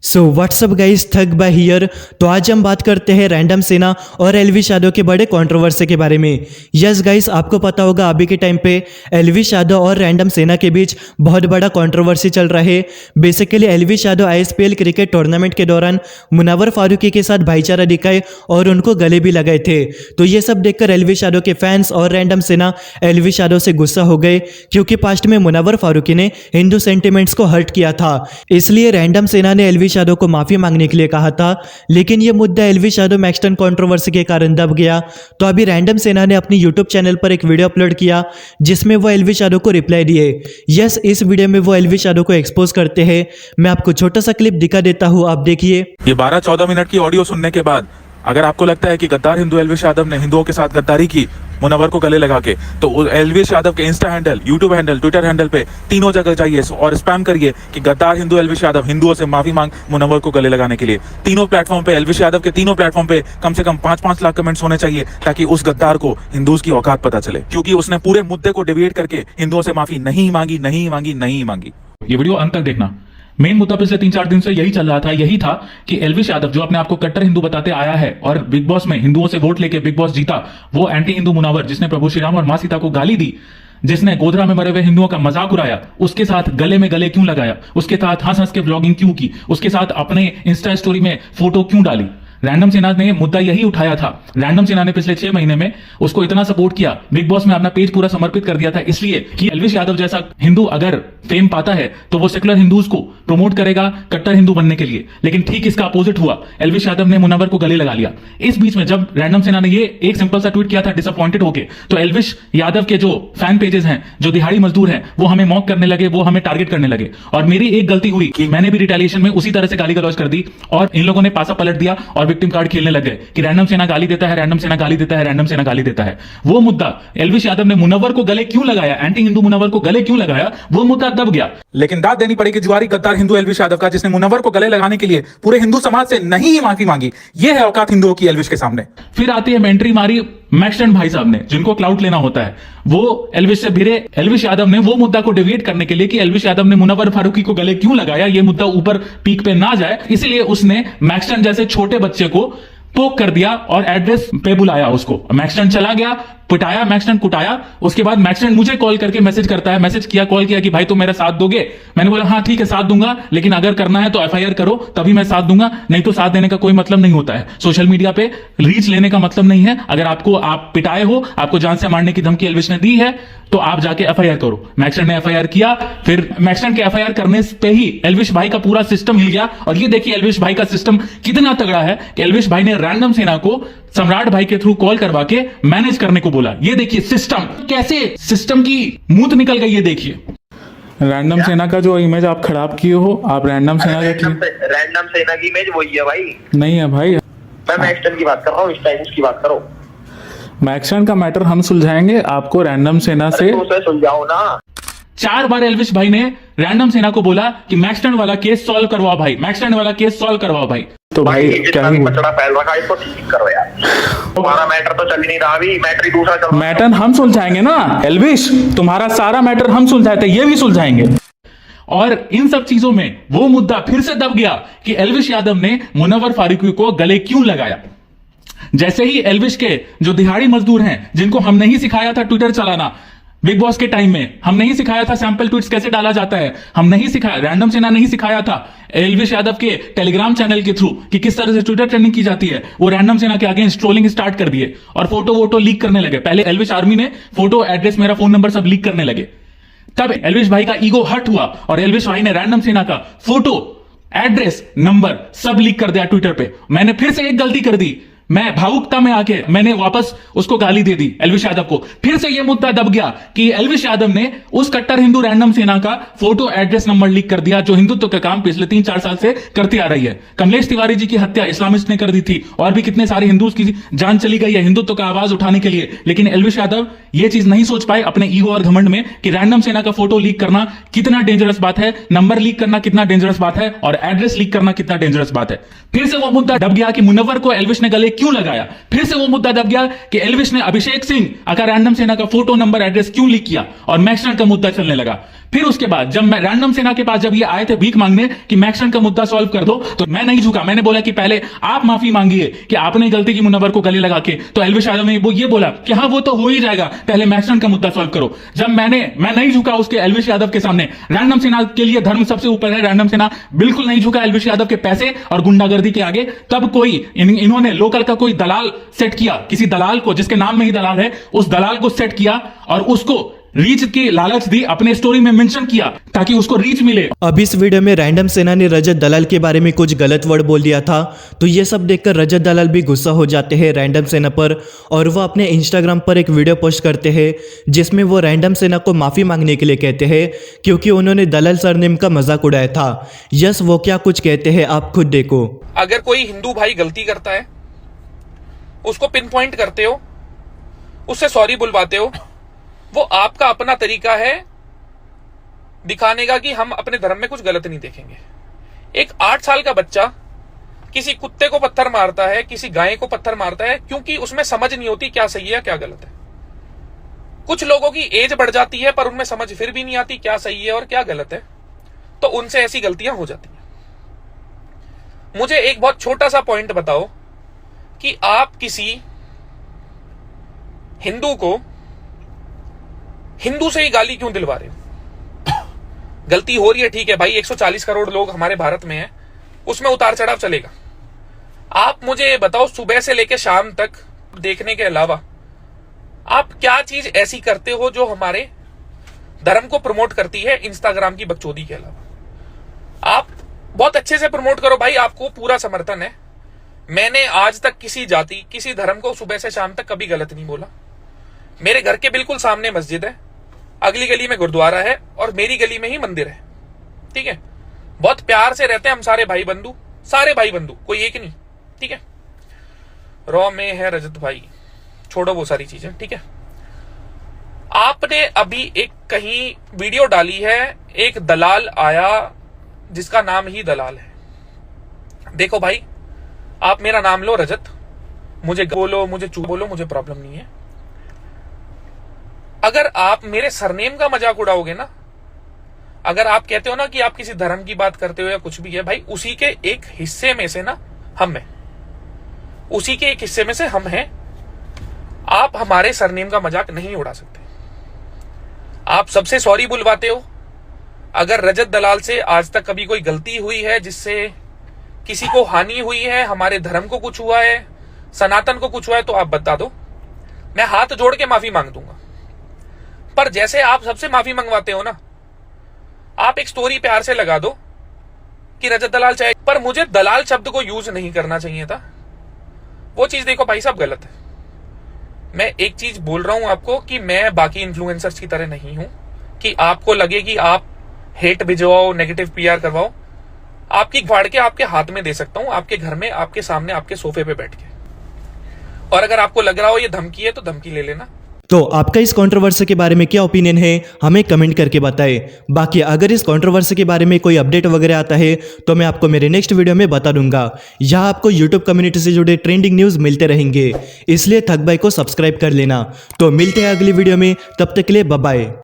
So what's up guys, thug bye here. तो आज हम बात करते हैं रैंडम सेना और एलविश यादव के बड़े कंट्रोवर्सी के बारे में। यस गाइस, आपको पता होगा अभी के टाइम पे एलविश यादव और रैंडम सेना के बीच बहुत बड़ा कंट्रोवर्सी चल रहा है। Basically Elvish Yadav ISPL cricket tournament के दौरान मुनव्वर फारूकी के साथ भाईचारा दिखाए और उनको गले भी लगाए थे। तो ये सब देखकर एलविश यादव के फैंस और रैंडम सेना एलविश यादव से गुस्सा हो गए, क्योंकि पास्ट में मुनव्वर फारूकी ने हिंदू सेंटिमेंट्स को हर्ट किया था। इसलिए रैंडम सेना ने एलविश यादव को माफी मांगने के लिए कहा था, लेकिन यह मुद्दा एलविश यादव मैक्सटन कंट्रोवर्सी के कारण दब गया। तो अभी रैंडम सेना ने अपनी यूट्यूब चैनल पर एक वीडियो अपलोड किया जिसमें वो एलविश यादव को रिप्लाई दिए। यस, इस वीडियो में वो एलविश यादव को एक्सपोज करते हैं। मैं आपको छोटा सा क्लिप दिखा देता हूँ, आप देखिए। ये 12-14 मिनट की ऑडियो सुनने के बाद अगर आपको लगता है कि गद्दार हिंदू एलविश यादव ने हिंदुओं के साथ गद्दारी की मुनव्वर को गले लगा के, तो एलविश यादव के Insta handle, YouTube handle, Twitter handle पे तीनों जगह जाइए और स्पैम करिए कि गद्दार हिंदू एलविश यादव हिंदुओं से माफी मांग मुनव्वर को गले लगाने के लिए। तीनों प्लेटफॉर्म पे एलविश यादव के तीनों प्लेटफॉर्म पे कम से कम 5-5 लाख कमेंट्स होने चाहिए, ताकि उस गद्दार को हिंदूज की औकात पता चले, क्योंकि उसने पूरे मुद्दे को डिविएट करके हिंदुओं से माफी नहीं मांगी। ये वीडियो अंत तक देखना। मेन मुद्दा पिछले 3-4 दिन से यही चल रहा था, यही था कि एलविश यादव जो अपने आप को कट्टर हिंदू बताते आया है और बिग बॉस में हिंदुओं से वोट लेके बिग बॉस जीता, वो एंटी हिंदू मुनव्वर जिसने प्रभु श्री राम और मां सीता को गाली दी, जिसने गोधरा में मरे हुए हिंदुओं का मजाक उड़ाया, उसके साथ गले में गले क्यों लगाया, उसके साथ हंस हंस के व्लॉगिंग क्यों की, उसके साथ अपने इंस्टा स्टोरी में फोटो क्यों डाली। रैंडम सेना ने मुद्दा यही उठाया था। रैंडम सेना ने पिछले 6 महीने में उसको इतना सपोर्ट किया, बिग बॉस में अपना पेज पूरा समर्पित कर दिया था, इसलिए कि एलविश यादव जैसा हिंदू अगर फेम पाता है तो वो सेकुलर हिंदूज को प्रमोट करेगा कट्टर हिंदू बनने के लिए। लेकिन ठीक इसका अपोजिट हुआ, एलविश यादव ने मुनव्वर को गले लगा लिया। इस बीच में जब रैंडम सेना ने ये एक सिंपल सा ट्वीट किया था डिसअपॉइंटेड होके, तो एलविश यादव के जो फैन पेजेस हैं, जो दिहाड़ी मजदूर हैं, वो हमें मॉक करने लगे, वो हमें टारगेट करने लगे। और मेरी एक गलती हुई कि मैंने भी रिटेलिएशन में उसी तरह से गाली गलौज कर दी और इन लोगों ने पासा पलट दिया और विक्टिम कार्ड खेलने लगे कि रैंडम सेना गाली देता है, रैंडम सेना गाली देता है, रैंडम सेना गाली देता है। वो मुद्दा एलविश यादव ने मुनव्वर को गले क्यों लगाया, एंटी हिंदू मुनव्वर को गले क्यों लगाया, वो मुद्दा दब गया। लेकिन दाद देनी पड़ेगी जुआरी गद्दार हिंदू एलविश यादव का, जिसने मुनव्वर को गले लगाने के लिए पूरे हिंदू समाज से नहीं ही माफी मांगी। यह है औकात हिंदुओं की एलविश के सामने। फिर आती है एंट्री मारी मैक्सटन भाई साहब ने, जिनको क्लाउड लेना होता है। वो एलविश से भिड़े एलविश यादव ने वो मुद्दा को डिविएट करने के लिए कि एलविश यादव ने मुनव्वर फारूकी को गले क्यों लगाया, ये मुद्दा ऊपर पीक पे ना जाए, इसलिए उसने मैक्सटन जैसे छोटे बच्चे को पोक कर दिया और एड्रेस पे बुलाया उसको। मैक्सटन चला गया, पिटाया, मैक्सटन कुटाया। उसके बाद मैक्सटन मुझे कॉल करके मैसेज करता है, मैसेज किया, कॉल किया कि भाई तुम मेरा साथ दोगे। मैंने बोला हाँ ठीक है साथ दूंगा, लेकिन अगर करना है तो एफआईआर करो, तभी मैं साथ दूंगा, नहीं तो साथ देने का कोई मतलब नहीं होता है। सोशल मीडिया पे रीच लेने का मतलब नहीं है। अगर आपको आप पिटाए हो, आपको जान से मारने की धमकी एलविश ने दी है, तो आप जाके एफआईआर करो। मैक्सटन ने एफआईआर किया। फिर मैक्सटन के एफआईआर करने पे ही एलविश भाई का पूरा सिस्टम हिल गया। और ये देखिए एलविश भाई का सिस्टम कितना तगड़ा है कि एलविश भाई ने रैंडम सेना को सम्राट भाई के थ्रू कॉल करवा के मैनेज करने को बोला। ये देखिए सिस्टम, कैसे सिस्टम की मूत निकल गई, ये देखिए। रैंडम सेना का जो इमेज आप खराब किए हो, आप रैंडम सेना रैंडम सेना की इमेज वही है भाई, नहीं है भाई। मैं मैक्सटन की बात कर रहा हूँ, इस टाइम की बात करो। मैक्सटन का मैटर हम सुलझाएंगे, आपको रैंडम सेना से सुलझाओ ना। 4 बार एलविश भाई ने रैंडम सेना को बोला कि मैक्सटन वाला केस सॉल्व करवाओ भाई, मैक्सटन वाला केस सॉल्व करवाओ भाई। तो भाई क्या ही कचड़ा फैल रखा है, इसको ठीक करो यार। तुम्हारा मैटर तो चल ही नहीं रहा, अभी मैटर ही दूसरा चल रहा है। मैटर हम सुलझाएंगे ना एलविश, तुम्हारा सारा मैटर हम सुलझाते, ये भी सुलझाएंगे। और इन सब चीजों में वो मुद्दा फिर से दब गया कि एलविश यादव ने मुनव्वर फारूकी को गले क्यों लगाया। जैसे ही एलविश के जो दिहाड़ी मजदूर हैं, जिनको हम नहीं सिखाया था ट्विटर चलाना बिग बॉस के टाइम में, हम नहीं सिखाया था सैंपल ट्वीट्स कैसे डाला जाता है, हम नहीं सिखाया, रैंडम सेना नहीं सिखाया था एलविश यादव के टेलीग्राम चैनल के थ्रू कि किस तरह से ट्विटर ट्रेंडिंग की जाती है, वो रैंडम सेना के आगे ट्रोलिंग स्टार्ट कर दिए और फोटो वोटो लीक करने लगे। पहले एलविश आर्मी ने फोटो, एड्रेस, मेरा फोन नंबर सब लीक करने लगे। तब एलविश भाई का ईगो हर्ट हुआ और एलविश भाई ने रैंडम सेना का फोटो, एड्रेस, नंबर सब लीक कर दिया ट्विटर पे। मैंने फिर से एक गलती कर दी, मैं भावुकता में आके मैंने वापस उसको गाली दे दी एलविश यादव को। फिर से यह मुद्दा दब गया कि एलविश यादव ने उस कट्टर हिंदू रैंडम सेना का फोटो, एड्रेस, नंबर लीक कर दिया, जो हिंदुत्व का काम पिछले 3-4 साल से करती आ रही है। कमलेश तिवारी जी की हत्या इस्लामिस्ट ने कर दी थी और भी कितने सारे हिंदूज की जान चली गई है हिंदुत्व का आवाज उठाने के लिए। लेकिन एलविश यादव ये चीज नहीं सोच पाए अपने ईगो और घमंड में कि रैंडम सेना का फोटो लीक करना कितना डेंजरस बात है, नंबर लीक करना कितना डेंजरस बात है और एड्रेस लीक करना कितना डेंजरस बात है। फिर से वो मुद्दा दब गया कि मुनव्वर को एलविश ने गले क्यों लगाया। फिर से वो मुद्दा दब गया कि एलविश ने अभिषेक सिंह का रैंडम सेना का फोटो, नंबर, एड्रेस क्यों लीक किया और मैक्सटन का मुद्दा चलने लगा। फिर उसके बाद जब मैं रैंडम सेना के पास जब ये आए थे भीख मांगने कि मैक्सन का मुद्दा सॉल्व कर दो, तो मैं नहीं झुका। मैंने बोला कि पहले आप माफी मांगिए कि आपने गलती की मुनव्वर को गले लगा के। तो एल्विश यादव ने वो ये बोला कि हाँ वो तो हो ही जाएगा, पहले मैक्सन का मुद्दा सॉल्व करो। जब मैं नहीं झुका उसके एल्विश यादव के सामने। रैंडम सेना के लिए धर्म सबसे ऊपर है, रैंडम सेना बिल्कुल नहीं झुका एल्विश यादव के पैसे और गुंडागर्दी के आगे। तब कोई इन्होंने लोकल का कोई दलाल सेट किया, किसी दलाल को जिसके नाम में ही दलाल है, उस दलाल को सेट किया और उसको रीच की लालच दी, अपने स्टोरी में मेंशन किया ताकि उसको रीच मिले। अब इस वीडियो में रैंडम सेना ने रजत दलाल के बारे में कुछ गलत वर्ड बोल दिया था, तो ये सब देखकर रजत दलाल भी गुस्सा हो जाते हैं रैंडम सेना पर और वो अपने इंस्टाग्राम पर एक वीडियो पोस्ट करते हैं जिसमें वो रैंडम सेना को माफी मांगने के लिए कहते हैं क्योंकि उन्होंने दलाल सरनेम का मजाक उड़ाया था। यस, वो क्या कुछ कहते हैं आप खुद देखो। अगर कोई हिंदू भाई गलती करता है, उसको पिन पॉइंट करते हो, उससे सॉरी बुलवाते हो, वो आपका अपना तरीका है दिखाने का कि हम अपने धर्म में कुछ गलत नहीं देखेंगे। एक 8 साल का बच्चा किसी कुत्ते को पत्थर मारता है, किसी गाय को पत्थर मारता है क्योंकि उसमें समझ नहीं होती क्या सही है क्या गलत है। कुछ लोगों की एज बढ़ जाती है पर उनमें समझ फिर भी नहीं आती क्या सही है और क्या गलत है, तो उनसे ऐसी गलतियां हो जाती हैं। मुझे एक बहुत छोटा सा पॉइंट बताओ कि आप किसी हिंदू को हिंदू से ही गाली क्यों दिलवा रहे हो? गलती हो रही है, ठीक है भाई, 140 करोड़ लोग हमारे भारत में हैं, उसमें उतार चढ़ाव चलेगा। आप मुझे बताओ, सुबह से लेकर शाम तक देखने के अलावा आप क्या चीज ऐसी करते हो जो हमारे धर्म को प्रमोट करती है इंस्टाग्राम की बकचोदी के अलावा? आप बहुत अच्छे से प्रमोट करो भाई, आपको पूरा समर्थन है। मैंने आज तक किसी जाति, किसी धर्म को सुबह से शाम तक कभी गलत नहीं बोला। मेरे घर के बिल्कुल सामने मस्जिद है, अगली गली में गुरुद्वारा है और मेरी गली में ही मंदिर है, ठीक है। बहुत प्यार से रहते हैं हम सारे भाई बंधु, कोई एक नहीं, ठीक है। रॉ में है रजत भाई, छोड़ो वो सारी चीजें, ठीक है। आपने अभी एक कहीं वीडियो डाली है, एक दलाल आया जिसका नाम ही दलाल है। देखो भाई, आप मेरा नाम लो रजत, मुझे बोलो, मुझे चू बोलो, मुझे प्रॉब्लम नहीं है। अगर आप मेरे सरनेम का मजाक उड़ाओगे ना, अगर आप कहते हो ना कि आप किसी धर्म की बात करते हो या कुछ भी है, भाई उसी के एक हिस्से में से ना हम हैं, उसी के एक हिस्से में से हम हैं। आप हमारे सरनेम का मजाक नहीं उड़ा सकते। आप सबसे सॉरी बुलवाते हो। अगर रजत दलाल से आज तक कभी कोई गलती हुई है जिससे किसी को हानि हुई है, हमारे धर्म को कुछ हुआ है, सनातन को कुछ हुआ है, तो आप बता दो, मैं हाथ जोड़ के माफी मांग दूंगा। पर जैसे आप सबसे माफी मंगवाते हो ना, आप एक स्टोरी प्यार से लगा दो कि रजत दलाल चाहे, पर मुझे दलाल शब्द को यूज नहीं करना चाहिए था। वो चीज देखो भाई साहब गलत है। मैं एक चीज बोल रहा हूं आपको कि मैं बाकी इन्फ्लुएंसर्स की तरह नहीं हूं कि आपको लगे कि आप हेट भिजवाओ, नेगेटिव पीआर करवाओ। आपकी फाड़ के आपके हाथ में दे सकता हूं, आपके घर में, आपके सामने, आपके सोफे पे बैठ के। और अगर आपको लग रहा हो ये धमकी है तो धमकी ले लेना। तो आपका इस कंट्रोवर्सी के बारे में क्या ओपिनियन है, हमें कमेंट करके बताएं। बाकी अगर इस कंट्रोवर्सी के बारे में कोई अपडेट वगैरह आता है तो मैं आपको मेरे नेक्स्ट वीडियो में बता दूंगा। यहाँ आपको यूट्यूब कम्युनिटी से जुड़े ट्रेंडिंग न्यूज़ मिलते रहेंगे, इसलिए थक भाई को सब्सक्राइब कर लेना। तो मिलते हैं अगली वीडियो में, तब तक के लिए बाय बाय।